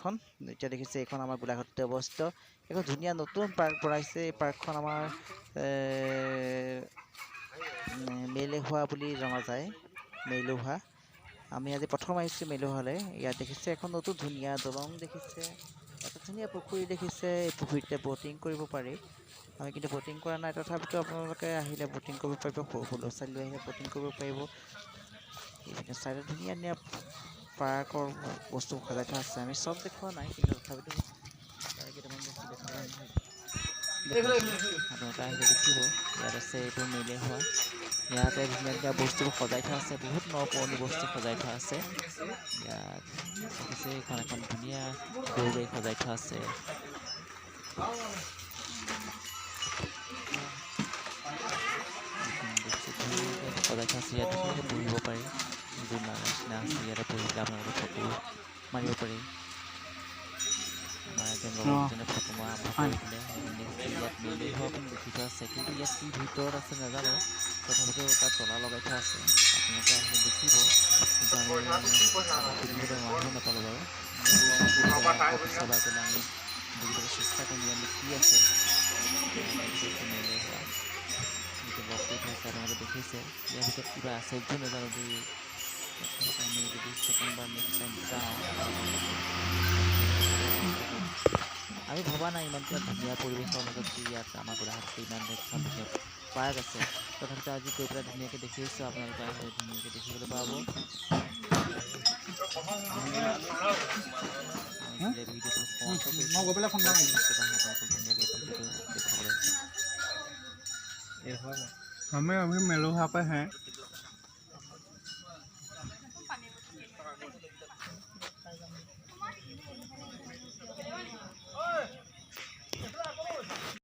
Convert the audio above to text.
এখন এতিয়া দেখিছে এইখন আমাৰ গোলাঘাটতে অৱস্থিত এখন ধুনীয়া নতুন পাৰ্ক বনাইছে এই পাৰ্কখন আমাৰ মেলেহোৱা বুলি জনা যায় মেলুহা আমি আজি প্ৰথম আহিছোঁ মেলুহালৈ ইয়াত দেখিছে এখন নতুন ধুনীয়া দলং দেখিছে এটা ধুনীয়া পুখুৰী দেখিছে এই পুখুৰীতে ব'টিং কৰিব পাৰি আমি কিন্তু ব'টিং কৰা নাই তথাপিতো আপোনালোকে আহিলে ব'টিং কৰিব পাৰিব সৰু ল'ৰা ছোৱালী আহিলে ব'টিং কৰিব পাৰিব এইপিনে চাইডত ধুনীয়া ধুনীয়া পাৰ্কৰ বস্তু সজাই থোৱা আছে আমি চব দেখুওৱা নাই কিন্তু তথাপিতো তাৰে কেইটামান বস্তু দেখাবলৈ আপোনালোকে আহিলে দেখিব ইয়াত আছে এইটো মেলেহোৱা ইয়াতে ধুনীয়া ধুনীয়া বস্তুবোৰ সজাই থোৱা আছে বহুত নপুৰণি বস্তু সজাই থোৱা আছে ইয়াত দেখিছে এইখন এখন ধুনীয়া গৰু গাড়ী সজাই থোৱা আছে সজাই থোৱা আছে ইয়াত ধুনীয়াকৈ বহিব পাৰি জোলনাৰ নিচিনা আছে ইয়াতে বহি পেলাই আপোনালোকে ফটো মাৰিব পাৰি আমাৰ এজন লগৰজনে ফটো মৰা আৰম্ভ কৰিছিলে নেক্সট ইয়াত মেলেহোৱা বুলি লিখি থোৱা আছে কিন্তু ইয়াত কি ভিতৰত আছে নাজানো তথাপিতো তাত তলা লগাই থোৱা আছে আপোনালোকে আহিলে দেখিব কিন্তু আমি সুধিবলৈ মানুহ নাপালোঁ বাৰু পিছৰবাৰ গ'লে আমি বুজিবলৈ চেষ্টা কৰিম ইয়াত কি আছে মেলেহোৱা এইটো লগ কৰি থোৱা আছে আপোনালোকে দেখিছে ইয়াৰ ভিতৰত কিবা আছে যদিও নাজানো দেই আমি যদি ছেকেণ্ডবাৰ নেক্সট টাইম যাওঁ আমি ভবা নাই ইমান এটা ধুনীয়া পৰিৱেশৰ মাজত যে ইয়াত আমাৰ গোলাঘাটতে ইমান এখন ধুনীয়া পাৰ্ক আছে তথাপিতো আজি গৈ পেলাই ধুনীয়াকৈ দেখি আহিছোঁ আপোনালোকে আহিলে ধুনীয়াকৈ দেখিবলৈ পাব ভিডিঅ'টো সমাপ্ত কৰিছোঁ ধুনীয়াকৈ ভিডিঅ'টো देखाবলৈ हमें अभी मेलोहा पे हैं